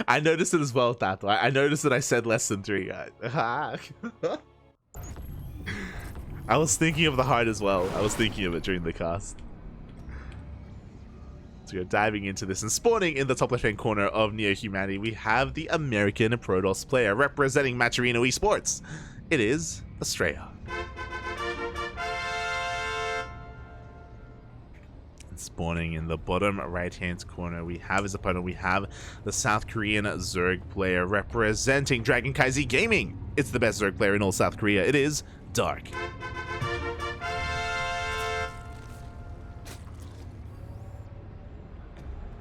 I noticed it as well, Tato. I noticed that I said less than 3, guys. I was thinking of the heart as well. I was thinking of it during the cast. So we're diving into this and spawning in the top left-hand corner of Neo Humanity. We have the American Protoss player representing Maturino Esports. It is Astrea. And spawning in the bottom right-hand corner, we have his opponent. We have the South Korean Zerg player representing CranKy Gaming. It's the best Zerg player in all South Korea. It is Dark.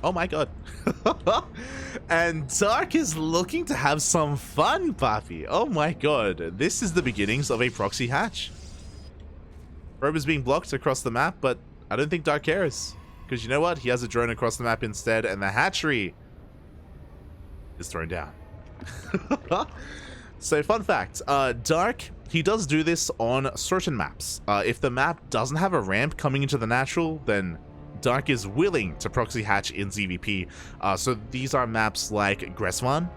Oh my god. And Dark is looking to have some fun, Papi. Oh my god. This is the beginnings of a proxy hatch. Probe is being blocked across the map, but I don't think Dark cares. Because you know what? He has a drone across the map instead, and the hatchery is thrown down. So, fun fact. Dark, he does do this on certain maps. If the map doesn't have a ramp coming into the natural, then Dark is willing to proxy hatch in ZVP. So these are maps like Greswan,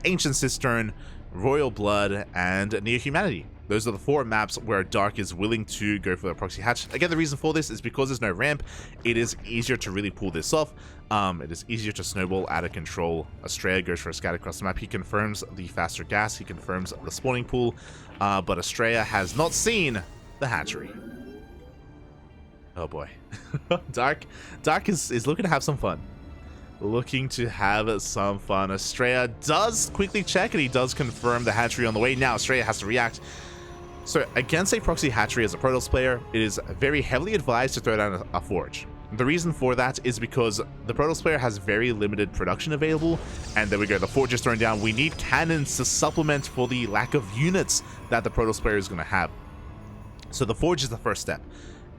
Ancient Cistern, Royal Blood, and Neo Humanity. Those are the 4 maps where Dark is willing to go for the proxy hatch. Again, the reason for this is because there's no ramp. It is easier to really pull this off. It is easier to snowball out of control. Astrea goes for a scout across the map. He confirms the faster gas. He confirms the spawning pool. But Astrea has not seen the hatchery. Oh boy. Dark is looking to have some fun. Looking to have some fun. Astrea does quickly check, and he does confirm the hatchery on the way. Now Astrea has to react. So against a proxy hatchery as a Protoss player, it is very heavily advised to throw down a forge. The reason for that is because the Protoss player has very limited production available, and there we go, the forge is thrown down. We need cannons to supplement for the lack of units that the Protoss player is going to have. So the forge is the first step.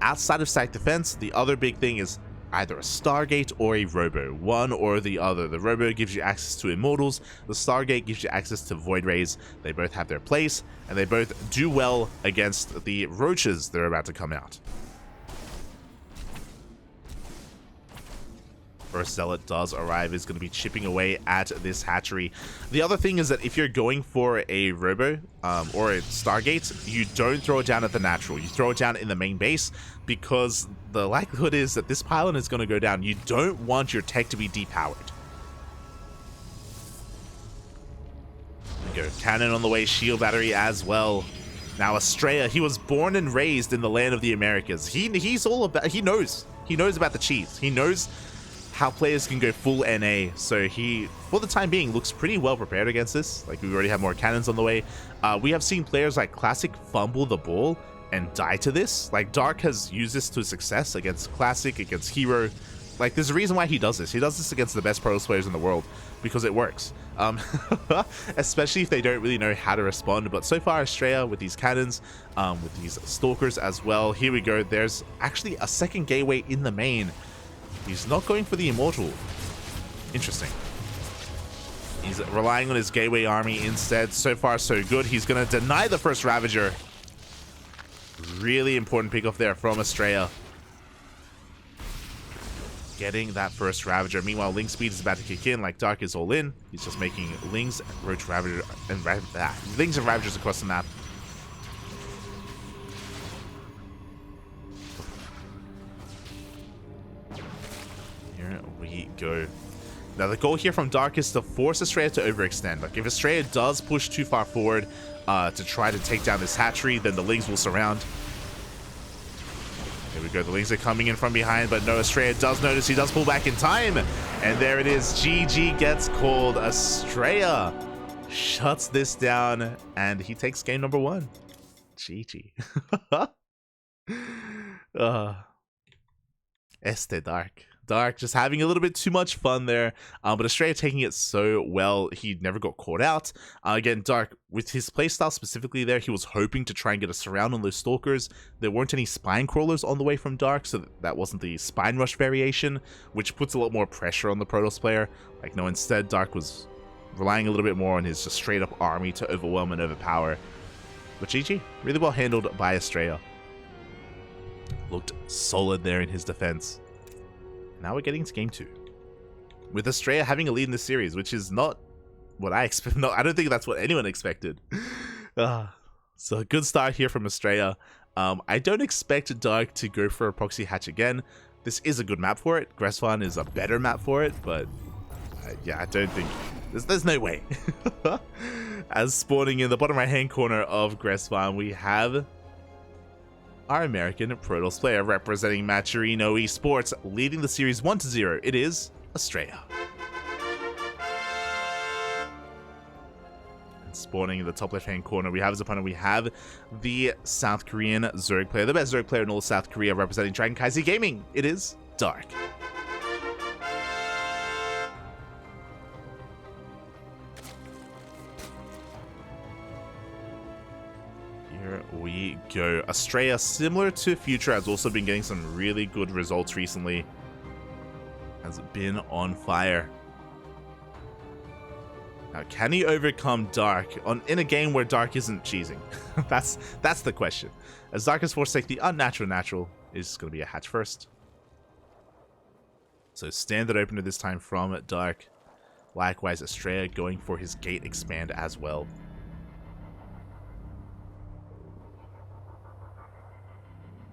Outside of stack defense, the other big thing is either a Stargate or a Robo. One or the other. The Robo gives you access to Immortals. The Stargate gives you access to Void Rays. They both have their place, and they both do well against the Roaches that are about to come out. First Zealot does arrive, is going to be chipping away at this hatchery. The other thing is that if you're going for a Robo or a Stargate, you don't throw it down at the natural. You throw it down in the main base, because the likelihood is that this pylon is going to go down. You don't want your tech to be depowered. There we go. Cannon on the way, shield battery as well. Now Astrea, he was born and raised in the land of the Americas. He's all about, he knows about the cheese. He knows how players can go full NA, so he, for the time being, looks pretty well prepared against this. Like, we already have more cannons on the way. We have seen players like Classic fumble the ball and die to this. Like, Dark has used this to success against Classic, against Hero. Like, there's a reason why he does this. He does this against the best Protoss players in the world, because it works. Especially if they don't really know how to respond. But so far, Astrea with these cannons, with these Stalkers as well. Here we go. There's actually a second gateway in the main. He's not going for the Immortal. Interesting. He's relying on his Gateway army instead. So far, so good. He's going to deny the first Ravager. Really important pick off there from Astrea. Getting that first Ravager. Meanwhile, Ling speed is about to kick in. Like, Dark is all in. He's just making Lings, Roach Ravager, and Lings and Ravagers across the map. Here we go. Now, the goal here from Dark is to force Astrea to overextend. Like, if Astrea does push too far forward to try to take down this hatchery, then the Lings will surround. Here we go. The Lings are coming in from behind, but no, Astrea does notice. He does pull back in time. And there it is. GG gets called. Astrea shuts this down, and he takes game number 1. GG. Este Dark. Dark just having a little bit too much fun there, but Astrea taking it so well. He never got caught out. Again, Dark, with his playstyle specifically there, he was hoping to try and get a surround on those Stalkers. There weren't any Spine Crawlers on the way from Dark, so that wasn't the Spine Rush variation, which puts a lot more pressure on the Protoss player. Like, no, instead, Dark was relying a little bit more on his just straight-up army to overwhelm and overpower. But GG, really well handled by Astrea. Looked solid there in his defense. Now we're getting to game 2. with Astrea having a lead in this series, which is not what I expect. No, I don't think that's what anyone expected. So a good start here from Astrea. I don't expect Dark to go for a proxy hatch again. This is a good map for it. Gresvan is a better map for it, but yeah, I don't think... There's no way. As spawning in the bottom right-hand corner of Gresvan, we have our American Protoss player representing Maturino Esports, leading the series 1-0. It is Astrea. And spawning in the top left-hand corner, we have his opponent. We have the South Korean Zerg player, the best Zerg player in all of South Korea, representing CranKy Gaming. It is Dark. Here we go. Astrea, similar to Future, has also been getting some really good results recently. Has been on fire. Now, can he overcome Dark in a game where Dark isn't cheesing? that's the question. As Dark is forced to take the unnatural natural, is going to be a hatch first. So standard opener this time from Dark. Likewise, Astrea going for his gate expand as well.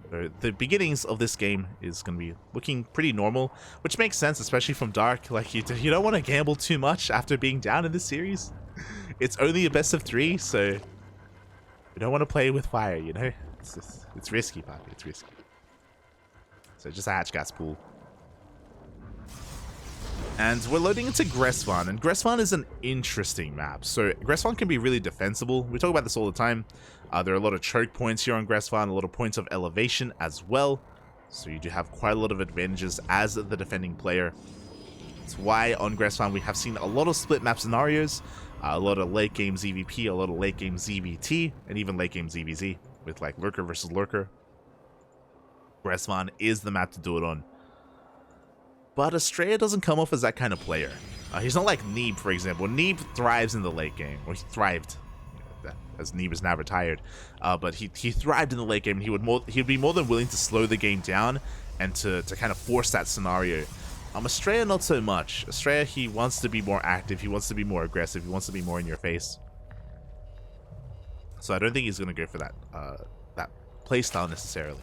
So the beginnings of this game is going to be looking pretty normal, which makes sense, especially from Dark. Like, you don't want to gamble too much after being down in this series. It's only a best of 3, so you don't want to play with fire, you know? It's risky, Papi. It's risky. So just a hatch gas pool. And we're loading into Gresvan, and Gresvan is an interesting map. So Gresvan can be really defensible. We talk about this all the time. There are a lot of choke points here on Gresvan, a lot of points of elevation as well. So you do have quite a lot of advantages as the defending player. That's why on Gresvan we have seen a lot of split map scenarios, a lot of late game ZVP, a lot of late game ZVT, and even late game ZVZ with like Lurker versus Lurker. Gresvan is the map to do it on. But Astrea doesn't come off as that kind of player. He's not like Neeb, for example. Neeb thrives in the late game, or he thrived, as Neeb is now retired. But he thrived in the late game, and he'd be more than willing to slow the game down and to kind of force that scenario. Astrea, not so much. Astrea, he wants to be more active, he wants to be more aggressive, he wants to be more in your face. So I don't think he's going to go for that playstyle necessarily.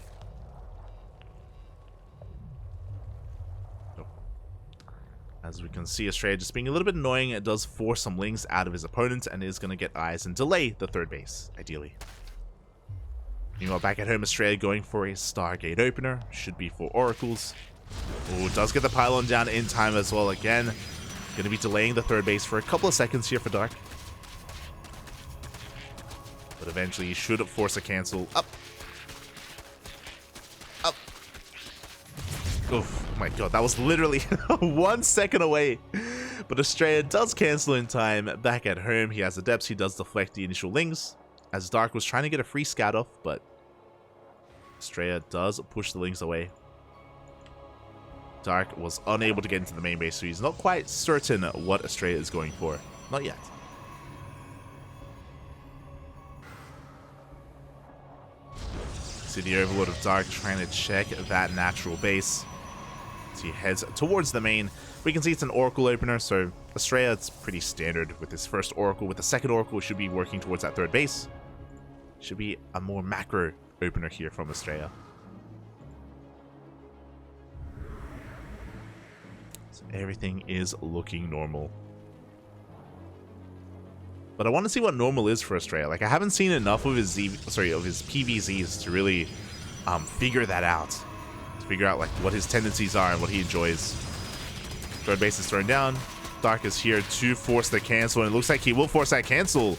As we can see, Astrea just being a little bit annoying. It does force some lings out of his opponent and is going to get eyes and delay the third base, ideally. Meanwhile, back at home, Astrea going for a Stargate opener. Should be for Oracles. Oh, does get the pylon down in time as well again. Going to be delaying the third base for a couple of seconds here for Dark. But eventually he should force a cancel. Up. Up. Oh my god, that was literally 1 second away. But Astrea does cancel in time. Back at home, he has the depths. He does deflect the initial lings, as Dark was trying to get a free scout off, but Astrea does push the lings away. Dark was unable to get into the main base, so he's not quite certain what Astrea is going for. Not yet. See the Overlord of Dark trying to check that natural base. As he heads towards the main, we can see it's an Oracle opener, so Astrea, it's pretty standard with his first Oracle. With the second Oracle, should be working towards that third base. Should be a more macro opener here from Astrea. So everything is looking normal. But I want to see what normal is for Astrea. Like, I haven't seen enough of his PvZs to really figure that out. To figure out like what his tendencies are and what he enjoys. Third base is thrown down. Dark is here to force the cancel, and it looks like he will force that cancel.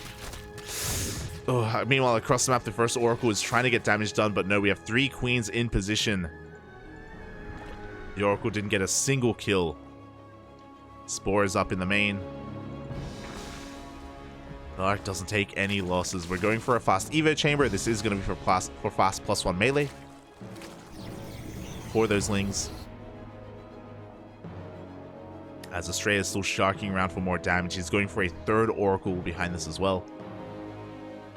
Oh, meanwhile, across the map, the first Oracle is trying to get damage done, but no, we have 3 queens in position. The Oracle didn't get a single kill. Spore is up in the main. Dark doesn't take any losses. We're going for a fast Evo chamber. This is going to be for fast +1 melee. For those lings. As Astrea is still sharking around for more damage, he's going for a third Oracle behind this as well.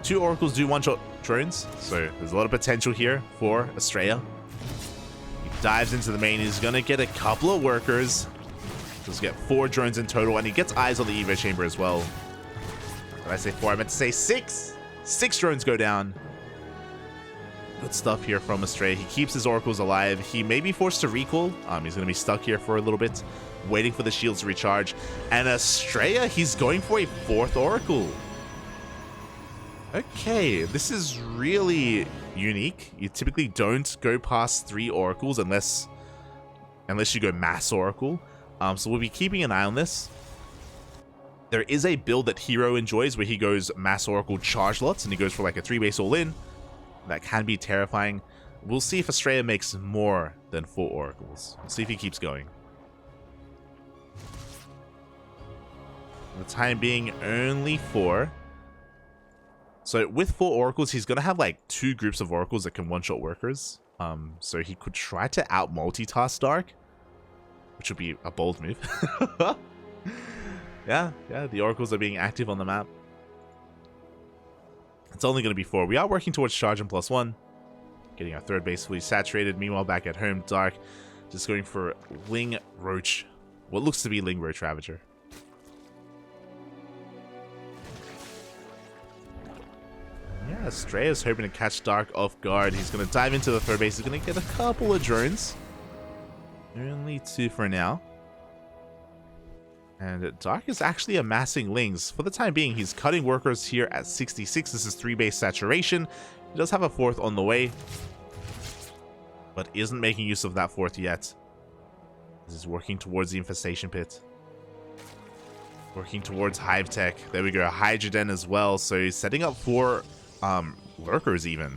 2 Oracles do one-shot drones, so there's a lot of potential here for Astrea. He dives into the main. He's going to get a couple of workers. Does get 4 drones in total, and he gets eyes on the Evo chamber as well. Did I say 4? I meant to say 6. 6 drones go down. Good stuff here from Astrea. He keeps his oracles alive. He may be forced to recall. He's going to be stuck here for a little bit, waiting for the shields to recharge. And Astrea, he's going for a 4th oracle. Okay, this is really unique. You typically don't go past 3 oracles unless you go mass oracle. So we'll be keeping an eye on this. There is a build that Hero enjoys where he goes mass oracle charge lots, and he goes for like a 3 base all in. That can be terrifying. We'll see if Astrea makes more than 4 oracles. We'll see if he keeps going. For the time being, only 4. So with 4 oracles, he's going to have like 2 groups of oracles that can one-shot workers. So he could try to out-multitask Dark, which would be a bold move. Yeah, the oracles are being active on the map. It's only going to be 4. We are working towards charge and +1. Getting our 3rd base fully saturated. Meanwhile, back at home, Dark just going for Ling Roach. What looks to be Ling Roach Ravager. Yeah, Astrea is hoping to catch Dark off guard. He's going to dive into the 3rd base. He's going to get a couple of drones. Only 2 for now. And Dark is actually amassing Lings. For the time being, he's cutting workers here at 66. This is 3 base saturation. He does have a 4th on the way, but isn't making use of that 4th yet. This is working towards the infestation pit. Working towards Hive Tech. There we go. Hydra Den as well. So he's setting up for lurkers even.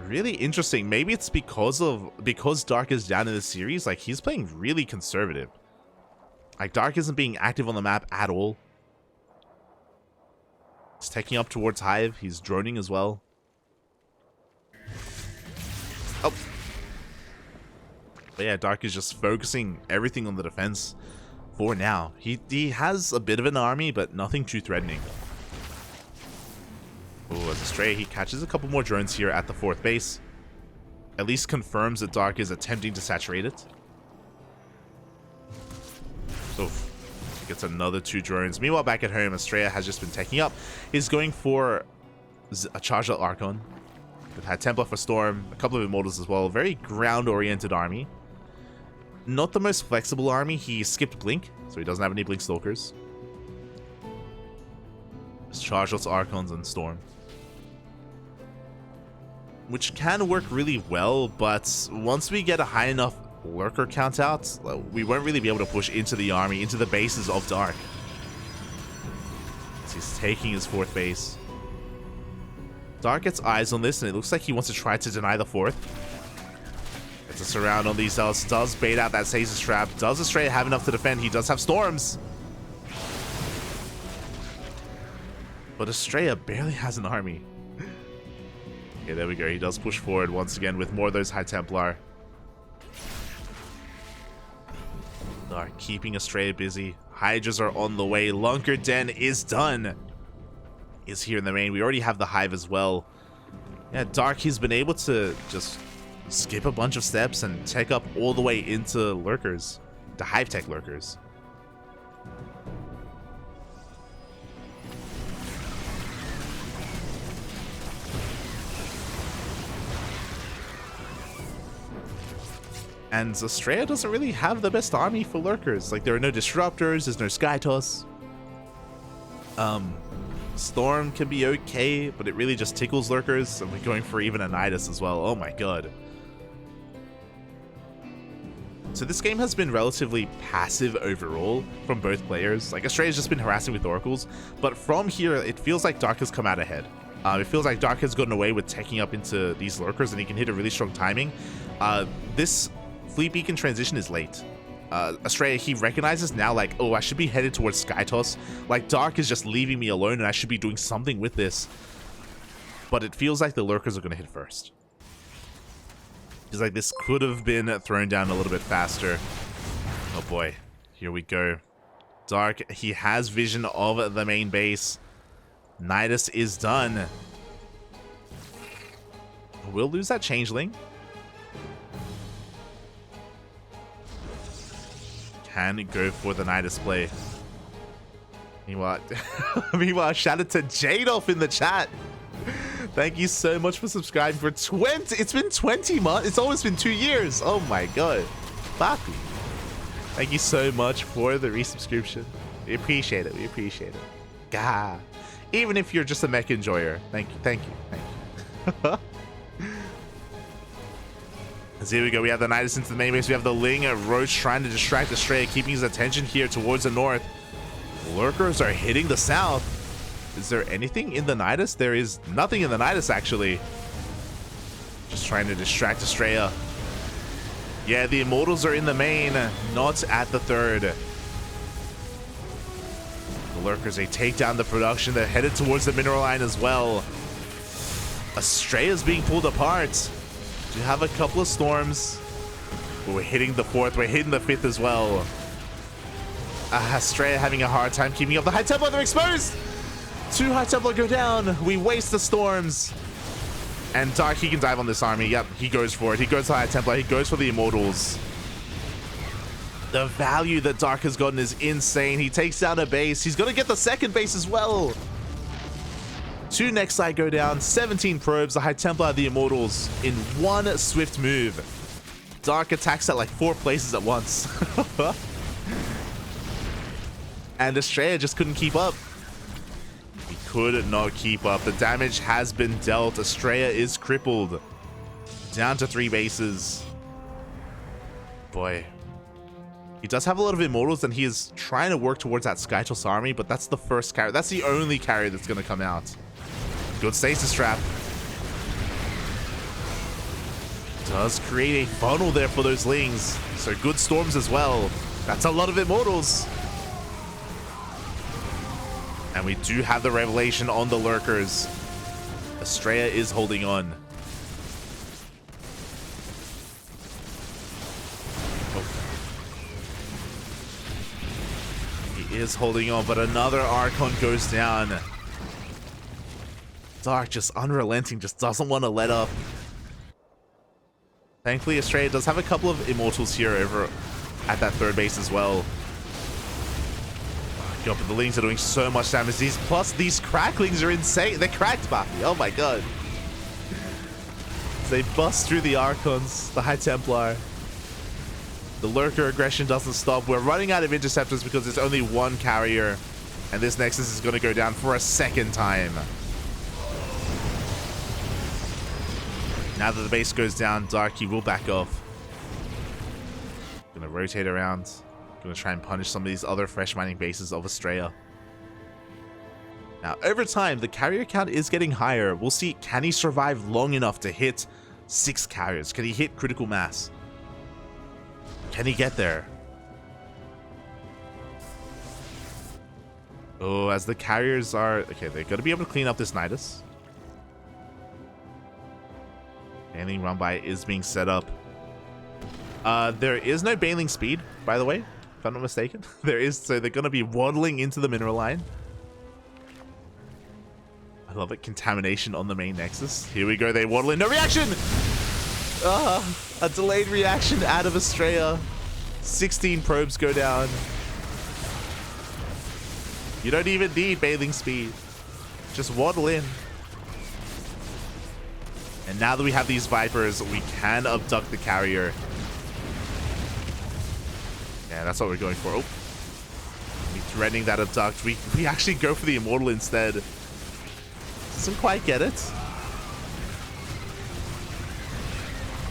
Really interesting. Maybe it's because Dark is down in the series. Like, he's playing really conservative. Like, Dark isn't being active on the map at all. He's taking up towards Hive. He's droning as well. Oh. But yeah, Dark is just focusing everything on the defense for now. He has a bit of an army, but nothing too threatening. Oh, as Astrea, he catches a couple more drones here at the 4th base. At least confirms that Dark is attempting to saturate it. Oh, gets another 2 drones. Meanwhile, back at home, Astrea has just been taking up. He's going for a Charged Archon. With High Templar for Storm, a couple of Immortals as well. Very ground-oriented army. Not the most flexible army. He skipped Blink, so he doesn't have any Blink Stalkers. Just Charged Archons and Storm. Which can work really well, but once we get a high enough lurker count out, we won't really be able to push into the army, into the bases of Dark. So he's taking his 4th base. Dark gets eyes on this, and it looks like he wants to try to deny the 4th. Gets a surround on these cells, does bait out that Stasis Trap. Does Astrea have enough to defend? He does have Storms. But Astrea barely has an army. Okay, there we go. He does push forward once again with more of those High Templar. Dark keeping Astrea busy. Hydras are on the way. Lunker Den is done. Is here in the main. We already have the Hive as well. Yeah, Dark, he's been able to just skip a bunch of steps and tech up all the way into lurkers. The Hive Tech lurkers. And Astrea doesn't really have the best army for lurkers. Like, there are no disruptors, there's no Sky Toss. Storm can be okay, but it really just tickles lurkers, and we're going for even a Nidus as well. Oh my god. So this game has been relatively passive overall from both players. Like, Astrea's just been harassing with oracles, but from here, it feels like Dark has come out ahead. It feels like Dark has gotten away with taking up into these lurkers, and he can hit a really strong timing. This Fleet Beacon transition is late. Astrea, he recognizes now, like, oh, I should be headed towards Sky Toss. Like, Dark is just leaving me alone, and I should be doing something with this. But it feels like the lurkers are going to hit first. It's like this could have been thrown down a little bit faster. Oh boy, here we go. Dark, he has vision of the main base. Nidus is done. We'll lose that Changeling. can go for the Nidus play. Meanwhile, shout out to Jadolf in the chat. Thank you so much for subscribing for 20. It's been 20 months. It's almost been 2 years. Oh my god. Papi. Thank you so much for the resubscription. We appreciate it. We appreciate it. Gah. Even if you're just a mech enjoyer. Thank you. Thank you. Thank you. So here we go. We have the Nidus into the main base. We have the Ling and Roach trying to distract Astrea, keeping his attention here towards the north. Lurkers are hitting the south. Is there anything in the Nidus? There is nothing in the Nidus, actually. Just trying to distract Astrea. Yeah, the Immortals are in the main, not at the third. The Lurkers, they take down the production. They're headed towards the mineral line as well. Astrea's being pulled apart. We have a couple of storms. But we're hitting the fourth. We're hitting the fifth as well. Astrea having a hard time keeping up. The High Templar, they're exposed. 2 High Templar go down. We waste the storms. And Dark, he can dive on this army. Yep, he goes for it. He goes for High Templar. He goes for the Immortals. The value that Dark has gotten is insane. He takes down a base. He's going to get the second base as well. 2 next side go down. 17 probes. The High Templar, the Immortals in one swift move. Dark attacks at like 4 places at once. And Astrea just couldn't keep up. He could not keep up. The damage has been dealt. Astrea is crippled. Down to 3 bases. Boy. He does have a lot of Immortals, and he is trying to work towards that Skytoss army, but that's the first carry. That's the only carry that's going to come out. Good stasis trap. Does create a funnel there for those Lings. So good storms as well. That's a lot of Immortals. And we do have the revelation on the Lurkers. Astrea is holding on. Oh. He is holding on, but another Archon goes down. Dark, just unrelenting, just doesn't want to let up. Thankfully, Astrea does have a couple of Immortals here over at that third base as well. God, but the Lings are doing so much damage. Plus these Cracklings are insane. They're cracked, Buffy. Oh my god. They bust through the Archons, the High Templar. The Lurker aggression doesn't stop. We're running out of Interceptors because there's only 1 carrier. And this Nexus is going to go down for a second time. Now that the base goes down, Darky will back off. Gonna rotate around. Gonna try and punish some of these other fresh mining bases of Astrea. Now, over time, the carrier count is getting higher. We'll see, can he survive long enough to hit 6 carriers? Can he hit critical mass? Can he get there? Oh, as the carriers are... Okay, they're gonna be able to clean up this Nidus. Baneling run by is being set up. There is no Baneling speed, by the way, if I'm not mistaken. There is, so they're going to be waddling into the mineral line. I love it. Contamination on the main Nexus. Here we go. They waddle in. No reaction! A delayed reaction out of Astrea. 16 probes go down. You don't even need Baneling speed. Just waddle in. And now that we have these Vipers, we can abduct the carrier. Yeah, that's what we're going for. Oh. We're threatening that abduct. We actually go for the Immortal instead. Doesn't quite get it.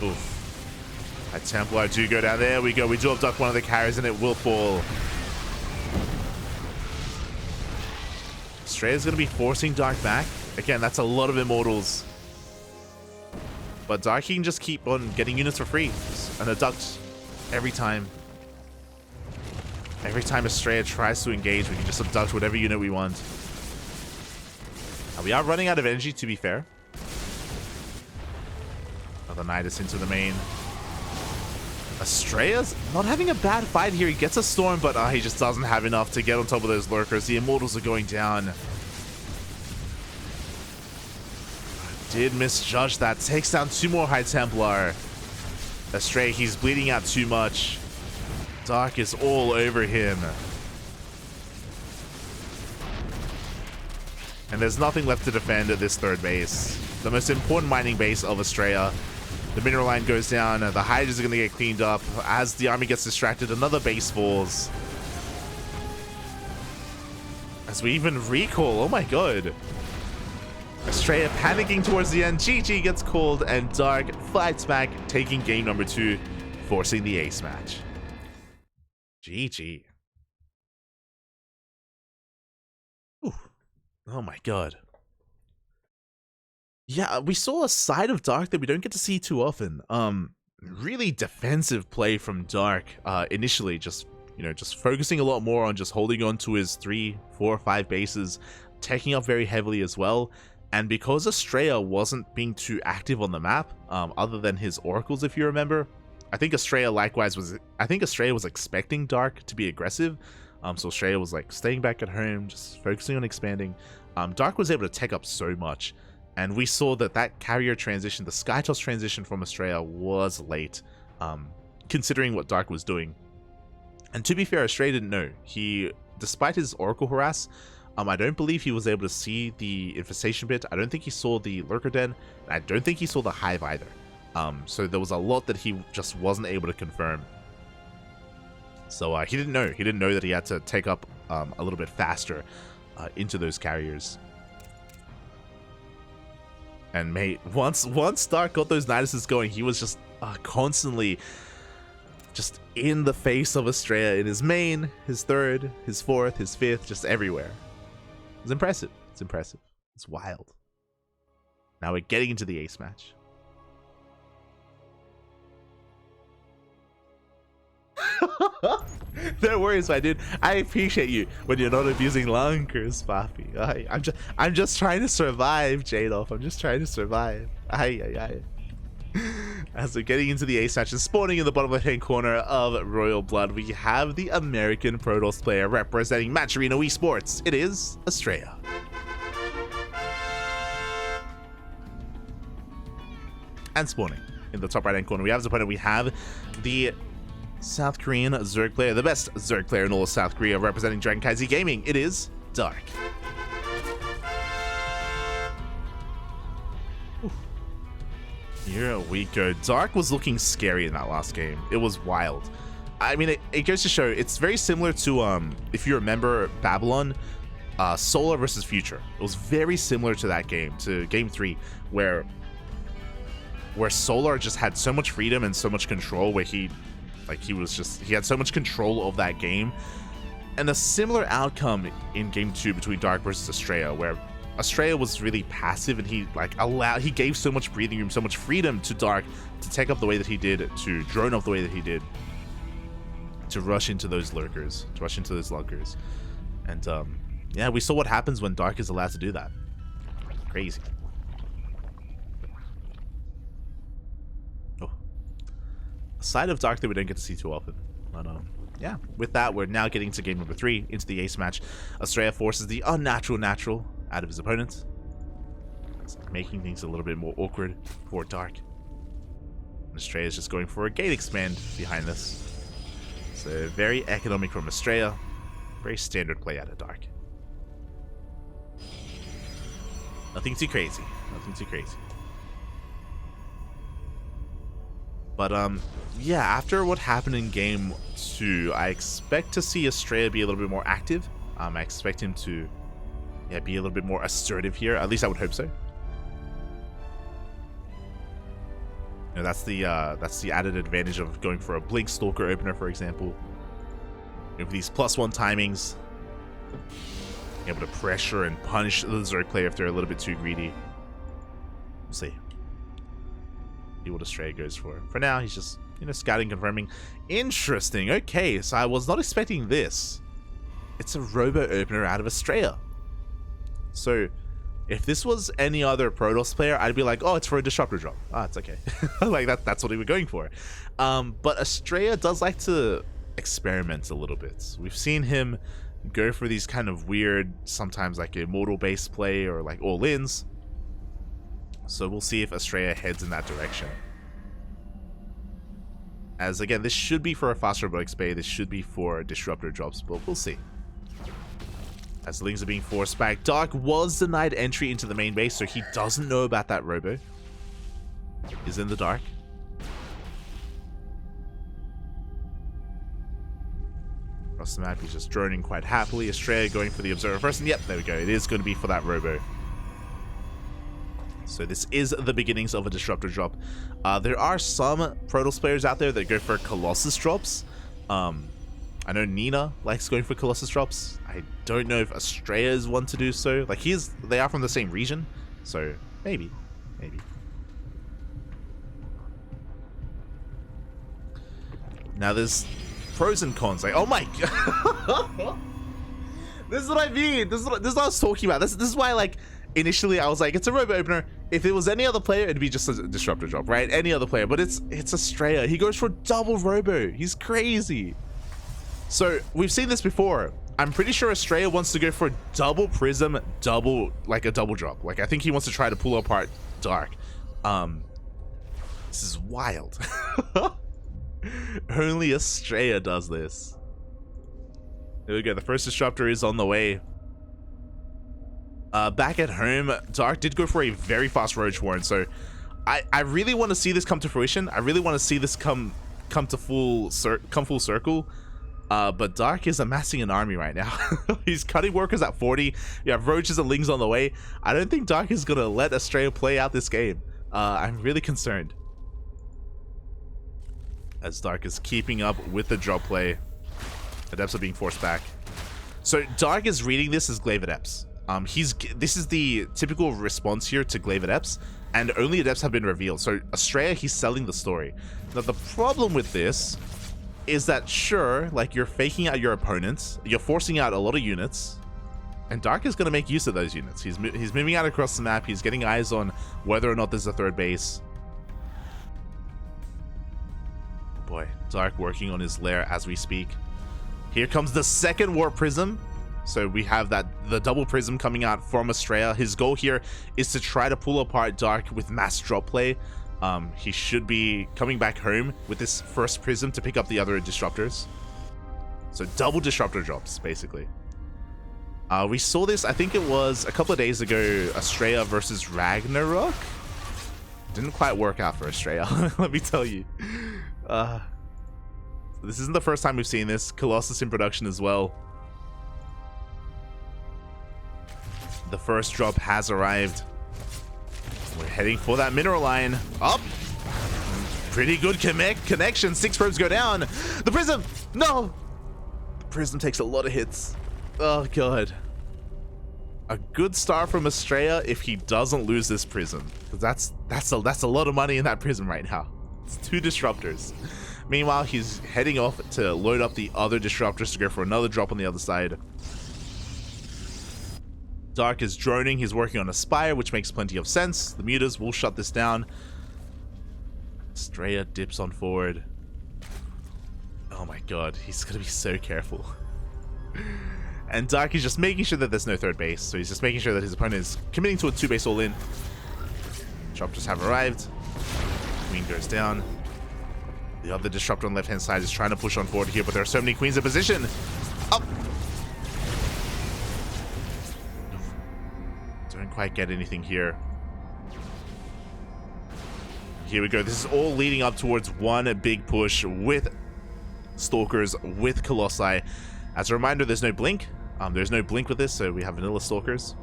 Oof. A Templar do go down. There we go. We do abduct one of the carriers and it will fall. Astrea's going to be forcing Dark back. Again, that's a lot of Immortals. But Dark can just keep on getting units for free. And abduct every time. Every time Astrea tries to engage, we can just abduct whatever unit we want. Now, we are running out of energy, to be fair. Another Nidus into the main. Astrea's not having a bad fight here. He gets a storm, but he just doesn't have enough to get on top of those Lurkers. The Immortals are going down. Did misjudge that. Takes down 2 more High Templar. Astrea, he's bleeding out too much. Dark is all over him. And there's nothing left to defend at this third base. The most important mining base of Astrea. The mineral line goes down. The hydras are going to get cleaned up. As the army gets distracted, another base falls. As we even recall. Oh my god. Astrea panicking towards the end. GG gets called, and Dark fights back, taking game number 2, forcing the ace match. GG. Ooh. Oh my god. Yeah, we saw a side of Dark that we don't get to see too often. Really defensive play from Dark initially, just focusing a lot more on just holding on to his 3, 4, 5 bases, taking up very heavily as well. And because Astrea wasn't being too active on the map, other than his oracles, if you remember, I think Astrea was expecting Dark to be aggressive. So Astrea was like staying back at home, just focusing on expanding. Dark was able to take up so much, and we saw that carrier transition, the Skytoss transition from Astrea, was late, considering what Dark was doing. And to be fair, Astrea didn't know. Despite his oracle harass, I don't believe he was able to see the infestation bit. I don't think he saw the lurker den, and I don't think he saw the hive either. So there was a lot that he just wasn't able to confirm. So he didn't know. He didn't know that he had to take up a little bit faster into those carriers. And mate, once Dark got those Niduses going, he was just constantly just in the face of Astrea in his main, his third, his fourth, his fifth, just everywhere. It's impressive. It's impressive. It's wild. Now we're getting into the ace match. No worries, my dude. I appreciate you when you're not abusing lunkers, Papi. I'm just trying to survive, Jadoff. I'm just trying to survive. As we're getting into the ace match and spawning in the bottom left-hand corner of Royal Blood, we have the American Protoss player representing Matcherino Esports. It is Astrea. And spawning in the top right-hand corner, we have his opponent. We have the South Korean Zerg player, the best Zerg player in all of South Korea, representing CranKy Gaming. It is Dark. Here we go. Dark was looking scary in that last game. It was wild. I mean, it goes to show, it's very similar to, if you remember Babylon, Solar versus Future. It was very similar to that game, to Game 3, where Solar just had so much freedom and so much control, where he had so much control of that game. And a similar outcome in Game 2 between Dark versus Astrea, where Astrea was really passive, and he gave so much breathing room, so much freedom to Dark to take up the way that he did, to drone off the way that he did, to rush into those lurkers, to rush into those lunkers. And yeah, we saw what happens when Dark is allowed to do that. Crazy. Oh, a side of Dark that we don't get to see too often. But yeah, with that, we're now getting to game number 3, into the ace match. Astrea forces the unnatural out of his opponent, making things a little bit more awkward for Dark. Astrea is just going for a gate expand behind this. So very economic from Astrea. Very standard play out of Dark. Nothing too crazy. Nothing too crazy. But yeah, after what happened in game 2, I expect to see Astrea be a little bit more active. I expect him to be a little bit more assertive here. At least I would hope so. That's the added advantage of going for a Blink Stalker opener, for example. With these +1 timings, able to pressure and punish the Zerg player if they're a little bit too greedy. We'll see. See what Astrea goes for. For now, he's just, scouting, confirming. Interesting. Okay, so I was not expecting this. It's a robo opener out of Astrea. So, if this was any other Protoss player, I'd be like, oh, it's for a disruptor drop. Ah, it's okay. Like, that's what we were going for. But Astrea does like to experiment a little bit. We've seen him go for these kind of weird, sometimes like immortal based play or like all-ins. So we'll see if Astrea heads in that direction. As again, this should be for a fast robotics bay, this should be for disruptor drops, but we'll see. As the Lings are being forced back, Dark was denied entry into the main base, so he doesn't know about that robo. He's in the dark. Across the map, he's just droning quite happily. Astrea going for the observer first, and yep, there we go. It is going to be for that robo. So this is the beginnings of a disruptor drop. There are some Protoss players out there that go for Colossus drops. I know Nina likes going for Colossus drops. I don't know if Astrea is one to do so. Like they are from the same region, so maybe. Now there's pros and cons. Like, oh my god. This is what I mean. This is what I was talking about. This is why, like, initially I was like, it's a robo opener. If it was any other player, it'd be just a disruptor drop, right? Any other player, but it's Astrea. He goes for double robo. He's crazy. So we've seen this before. I'm pretty sure Astrea wants to go for double prism, a double drop. Like, I think he wants to try to pull apart Dark. This is wild. Only Astrea does this. There we go. The first disruptor is on the way. Back at home, Dark did go for a very fast Roach Warren, so I really want to see this come to fruition. I really want to see this come full circle. But Dark is amassing an army right now. He's cutting workers at 40. You have Roaches and Lings on the way. I don't think Dark is gonna let Astrea play out this game. I'm really concerned. As Dark is keeping up with the drop play. Adepts are being forced back. So Dark is reading this as Glaive Adepts. This is the typical response here to Glaive Adepts, and only Adepts have been revealed. So Astrea, he's selling the story. Now the problem with this is that, sure, like, you're faking out your opponents, you're forcing out a lot of units, and Dark is going to make use of those units. He's moving out across the map, he's getting eyes on whether or not there's a third base. Boy, Dark working on his lair as we speak. Here comes the second Warp Prism. So we have the double prism coming out from Astrea. His goal here is to try to pull apart Dark with mass drop play. He should be coming back home with this first prism to pick up the other disruptors. So double disruptor drops, basically. We saw this, I think it was a couple of days ago, Astrea versus Ragnarok. Didn't quite work out for Astrea, let me tell you. This isn't the first time we've seen this. Colossus in production as well. The first drop has arrived. We're heading for that mineral line. Up. Pretty good connection. 6 probes go down. The prism. No. The prism takes a lot of hits. Oh god. A good start from Astrea if he doesn't lose this prism, because that's a lot of money in that prism right now. It's 2 disruptors. Meanwhile, he's heading off to load up the other disruptors to go for another drop on the other side. Dark is droning. He's working on a Spire, which makes plenty of sense. The mutas will shut this down. Astrea dips on forward. Oh my god, he's gonna be so careful. And Dark is just making sure that there's no third base. So he's just making sure that his opponent is committing to a 2-base all-in. Disruptors have arrived. Queen goes down. The other disruptor on the left-hand side is trying to push on forward here, but there are so many queens in position. Up. Don't quite get anything here. Here we go. This is all leading up towards one big push with Stalkers, with Colossi. As a reminder, there's no blink. There's no blink with this, so we have vanilla Stalkers.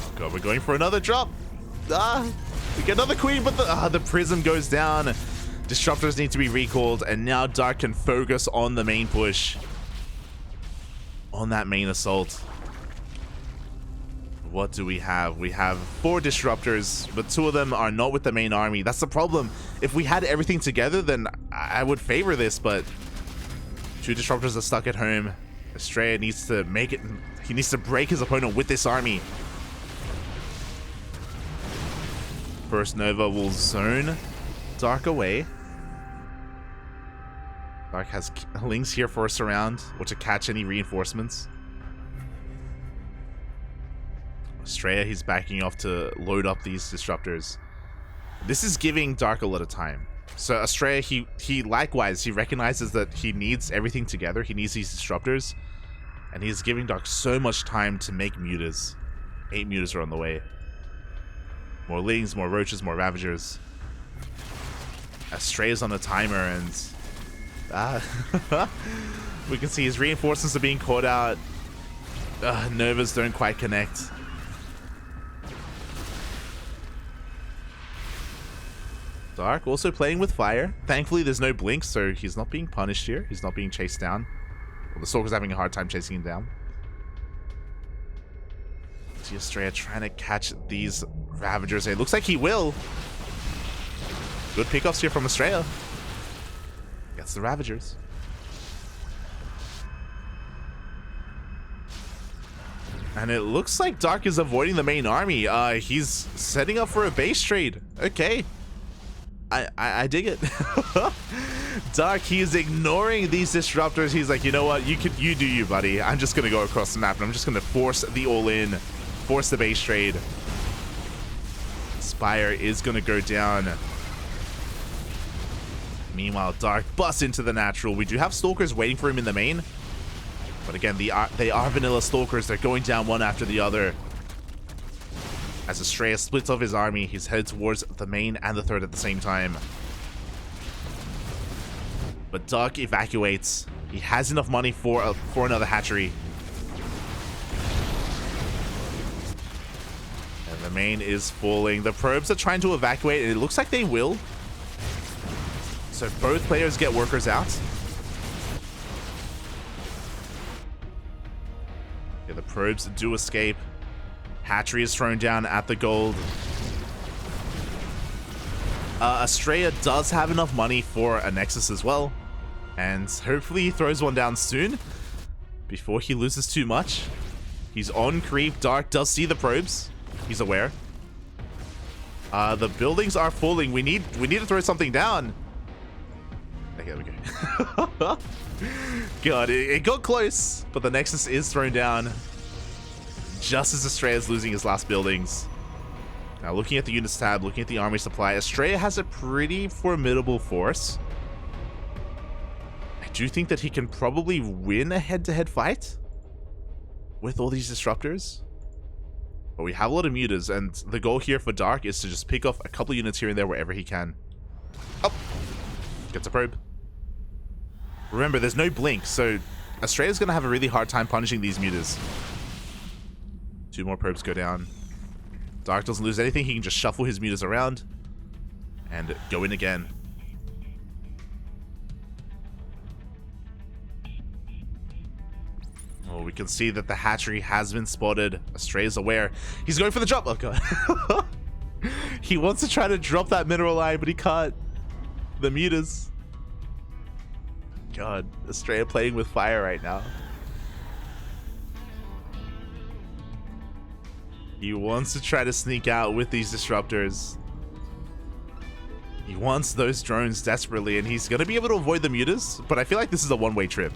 Oh god, we're going for another drop. We get another queen, but the prism goes down. Disruptors need to be recalled, and now Dark can focus on the main push. On that main assault. What do we have? We have 4 disruptors, but 2 of them are not with the main army. That's the problem. If we had everything together, then I would favor this, but 2 disruptors are stuck at home. Astrea needs to make it. He needs to break his opponent with this army. First Nova will zone Dark away. Dark has Lings here for a surround, or to catch any reinforcements. Astrea, he's backing off to load up these disruptors. This is giving Dark a lot of time. So Astrea, he likewise, he recognizes that he needs everything together. He needs these disruptors. And he's giving Dark so much time to make mutas. 8 mutas are on the way. More lings, more roaches, more ravagers. Astrea's on the timer, and we can see his reinforcements are being caught out. Novas don't quite connect. Dark also playing with fire. Thankfully, there's no blink, so he's not being punished here. He's not being chased down. Well, the Stalker's having a hard time chasing him down. See Astrea trying to catch these Ravagers. It looks like he will. Good pickoffs here from Astrea. Gets the Ravagers. And it looks like Dark is avoiding the main army. He's setting up for a base trade. Okay. I dig it. Dark, he is ignoring these disruptors. He's like, you know what? You do you, buddy. I'm just gonna go across the map and I'm just gonna force the all-in, force the base trade. Spire is gonna go down. Meanwhile, Dark busts into the natural. We do have Stalkers waiting for him in the main. But again, they are vanilla Stalkers. They're going down one after the other. As Astrea splits off his army, he's headed towards the main and the third at the same time. But Dark evacuates. He has enough money for another hatchery. And the main is falling. The probes are trying to evacuate, and it looks like they will. So both players get workers out. Yeah, the probes do escape. Hatchery is thrown down at the gold. Astrea does have enough money for a Nexus as well. And hopefully he throws one down soon before he loses too much. He's on creep. Dark does see the probes. He's aware. The buildings are falling. We need to throw something down. Okay, there we go. God, it got close, but the Nexus is thrown down just as Astrea is losing his last buildings. Now, looking at the units tab, looking at the army supply, Astrea has a pretty formidable force. I do think that he can probably win a head-to-head fight with all these disruptors. But we have a lot of mutas, and the goal here for Dark is to just pick off a couple units here and there wherever he can. Oh! Gets a probe. Remember, there's no blink, so Astrea's going to have a really hard time punishing these mutas. 2 more probes go down. Dark doesn't lose anything. He can just shuffle his mutas around and go in again. Oh, we can see that the hatchery has been spotted. Astrea's aware. He's going for the drop. Oh, God. He wants to try to drop that mineral line, but he can't. The mutas. God, Astrea playing with fire right now. He wants to try to sneak out with these disruptors. He wants those drones desperately, and he's going to be able to avoid the mutas, but I feel like this is a one-way trip.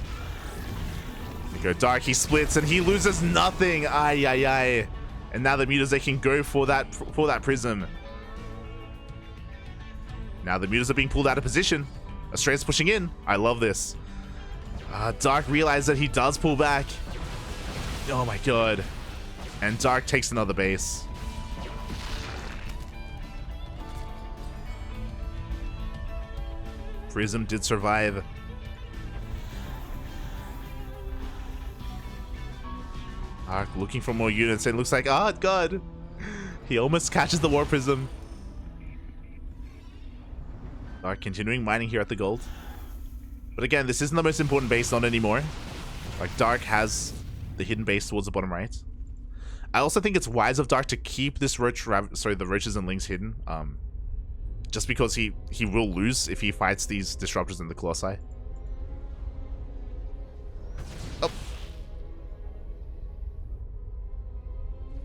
We go Dark, he splits, and he loses nothing. Ay, ay, ay. And now the mutas, they can go for that prism. Now the mutas are being pulled out of position. Astrea's pushing in. I love this. Dark realized that he does pull back. Oh my God. And Dark takes another base. Prism did survive. Dark looking for more units. It looks like, oh God. He almost catches the War Prism. Dark continuing mining here at the gold. But again, this isn't the most important base, not anymore. Like, Dark has the hidden base towards the bottom right. I also think it's wise of Dark to keep this the roaches and lings hidden. Just because he will lose if he fights these disruptors in the Colossi. Oh.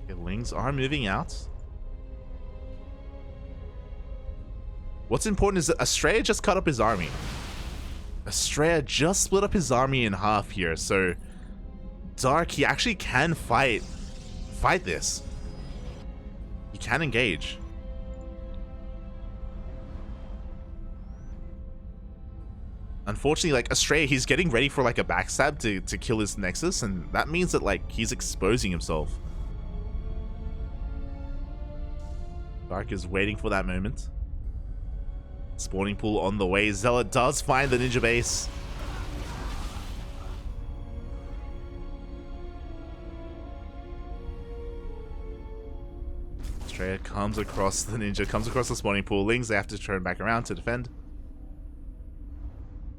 Okay, lings are moving out. What's important is that Astrea just cut up his army. Astrea just split up his army in half here, so Dark, he actually can fight this. He can engage. Unfortunately, like, Astrea, he's getting ready for, like, a backstab to kill his Nexus, and that means that, like, he's exposing himself. Dark is waiting for that moment. Spawning pool on the way. Zealot does find the ninja base. Astrea comes across the ninja, comes across the spawning pool. Lings, they have to turn back around to defend.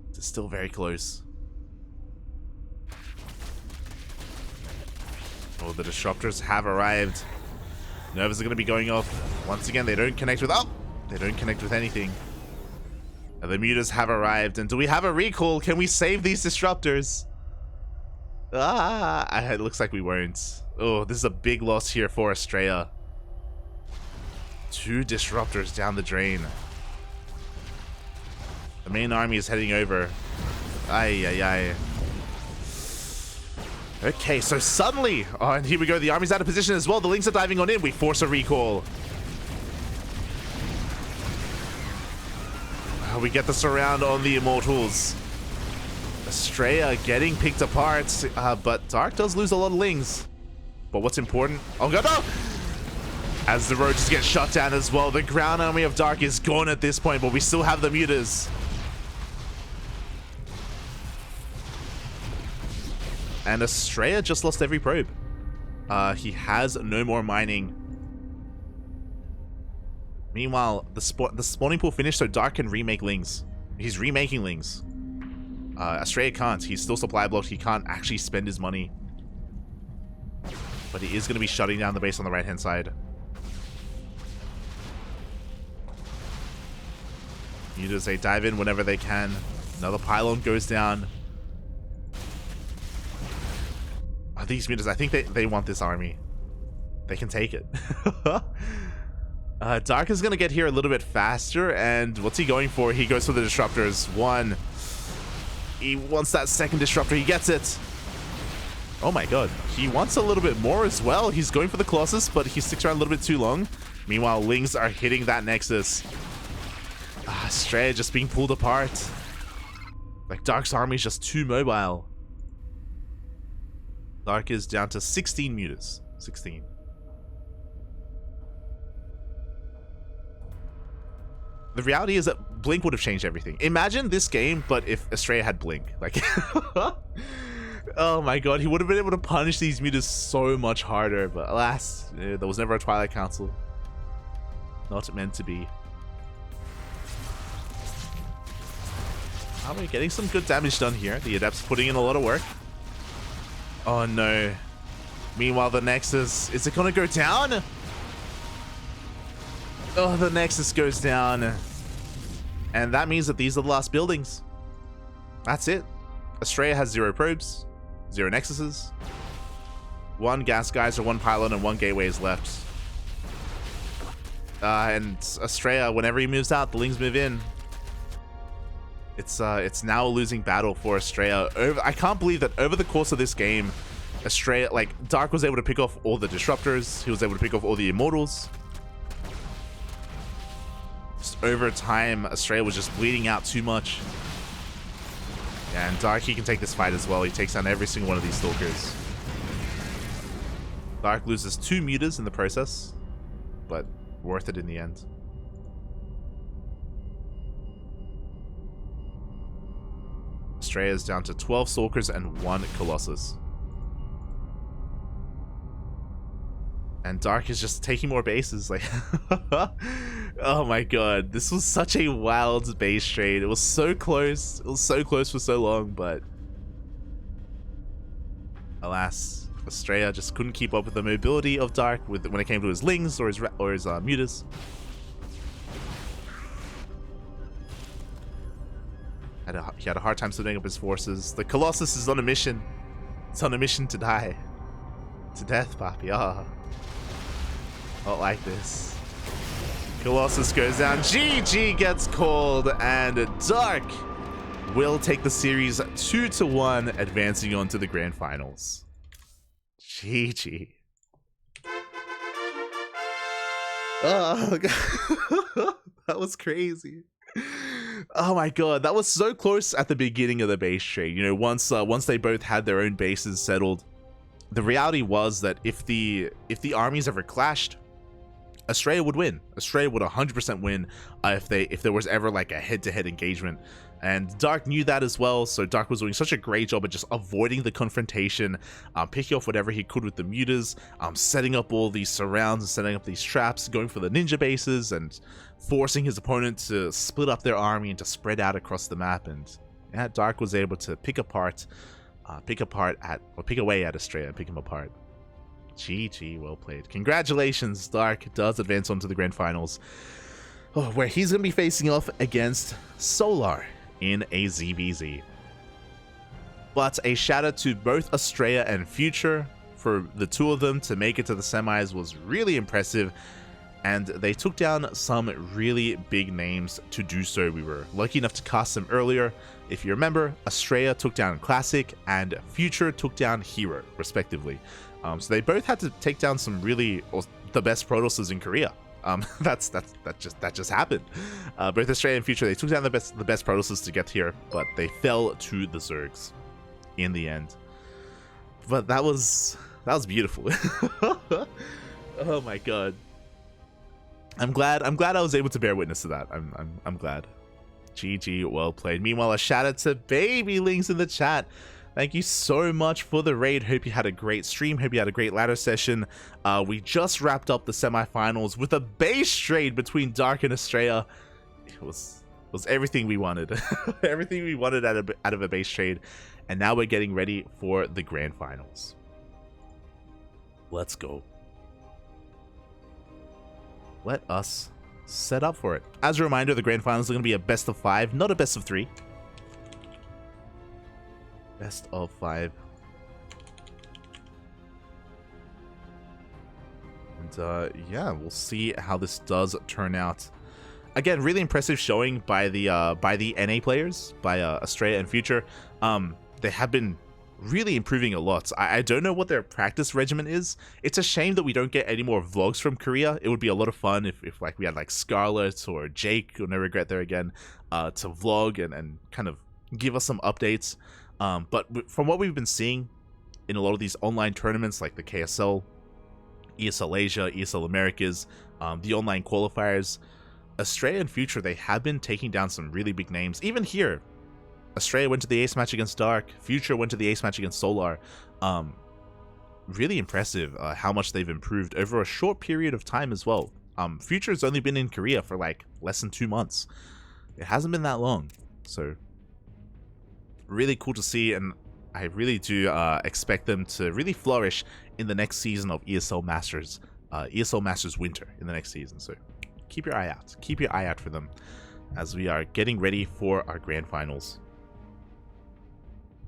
It's still very close. Oh, the disruptors have arrived. Nervs are going to be going off. Once again, they don't connect with... Oh! They don't connect with anything. And the mutas have arrived. And do we have a recall? Can we save these disruptors? It looks like we won't. Oh, this is a big loss here for Astrea. 2 disruptors down the drain. The main army is heading over. Ay. Okay, so suddenly... Oh, and here we go. The army's out of position as well. The Lings are diving on in. We force a recall. We get the surround on the Immortals. Astrea getting picked apart, but Dark does lose a lot of Lings. But what's important... Oh, God, no! As the roaches get shut down as well. The ground army of Dark is gone at this point, but we still have the mutas. And Astrea just lost every probe. He has no more mining. Meanwhile, the spawning pool finished, so Dark can remake Lings. He's remaking Lings. Astrea can't. He's still supply blocked. He can't actually spend his money. But he is going to be shutting down the base on the right-hand side. Mutas, they dive in whenever they can. Another pylon goes down. These mutas, I think they want this army. They can take it. Dark is going to get here a little bit faster, and what's he going for? He goes for the disruptors. 1. He wants that second disruptor. He gets it. Oh my god. He wants a little bit more as well. He's going for the Colossus, but he sticks around a little bit too long. Meanwhile, Lings are hitting that Nexus. Astrea just being pulled apart. Like, Dark's army is just too mobile. Dark is down to 16 mutas. 16. The reality is that Blink would have changed everything. Imagine this game, but if Astrea had Blink. Like, oh my god, he would have been able to punish these mutas so much harder. But alas, there was never a Twilight Council. Not meant to be. We're getting some good damage done here. The Adepts putting in a lot of work. Oh no. Meanwhile, the Nexus, is it gonna go down? Oh, the Nexus goes down. And that means that these are the last buildings. That's it. Astrea has 0 probes, 0 Nexuses. 1 gas geyser, 1 pylon, and 1 gateway is left. And Astrea, whenever he moves out, the Lings move in. It's now a losing battle for Astrea. I can't believe that over the course of this game, Astrea, like, Dark was able to pick off all the disruptors. He was able to pick off all the Immortals. Just over time, Astrea was just bleeding out too much. And Dark, he can take this fight as well. He takes down every single one of these Stalkers. Dark loses 2 mutas in the process, but worth it in the end. Astrea is down to 12 Stalkers and 1 Colossus. And Dark is just taking more bases. Like, oh my god, this was such a wild base trade. It was so close. It was so close for so long, but alas, Astrea just couldn't keep up with the mobility of Dark when it came to his Lings or his mutas. He had a hard time setting up his forces. The Colossus is on a mission. It's on a mission to die. To death, papi. Ah. Not like this. Colossus goes down. GG gets called. And Dark will take the series 2-1, advancing on to the grand finals. GG. Oh, God. That was crazy. Oh my god, that was so close at the beginning of the base trade. You know, once they both had their own bases settled, the reality was that if the armies ever clashed, Astrea would win. Astrea would 100% win if there was ever like a head-to-head engagement. And Dark knew that as well, so Dark was doing such a great job at just avoiding the confrontation, picking off whatever he could with the mutas, setting up all these surrounds and setting up these traps, going for the ninja bases, and forcing his opponent to split up their army and to spread out across the map. And yeah, Dark was able to pick away at Astrea and pick him apart. GG, well played. Congratulations, Dark does advance on to the grand finals, where he's going to be facing off against Solar in a ZvZ. But a shout out to both Astrea and Future. For the two of them to make it to the semis was really impressive, and they took down some really big names to do so. We were lucky enough to cast them earlier. If you remember, Astrea took down Classic and Future took down Hero, respectively. So they both had to take down some the best Protosses in Korea. That just happened. Both Astrea and Future, they took down the best Protosses to get here, but they fell to the Zergs in the end. But that was beautiful. Oh my god. I'm glad I was able to bear witness to that. I'm glad. GG, well played. Meanwhile, a shout out to Baby Links in the chat. Thank you so much for the raid. Hope you had a great stream. Hope you had a great ladder session. We just wrapped up the semifinals with a base trade between Dark and Astrea. It was everything we wanted. Everything we wanted out of a base trade. And now we're getting ready for the grand finals. Let's go. Let us set up for it. As a reminder, the grand finals are going to be a best of 5, not a best of 3. Best of 5. And yeah, we'll see how this does turn out. Again, really impressive showing by the NA players, by Astrea and Future. They have been really improving a lot. I don't know what their practice regimen is. It's a shame that we don't get any more vlogs from Korea. It would be a lot of fun if like we had like Scarlet or Jake, you'll never regret there again, to vlog and kind of give us some updates. But from what we've been seeing in a lot of these online tournaments like the KSL, ESL Asia, ESL Americas, the online qualifiers, Astrea and Future, they have been taking down some really big names. Even here, Astrea went to the ace match against Dark, Future went to the ace match against Solar. Really impressive how much they've improved over a short period of time as well. Future's only been in Korea for like less than 2 months. It hasn't been that long, so really cool to see, and I really do expect them to really flourish in the next season of ESL Masters, ESL Masters Winter in the next season. So keep your eye out for them as we are getting ready for our grand finals.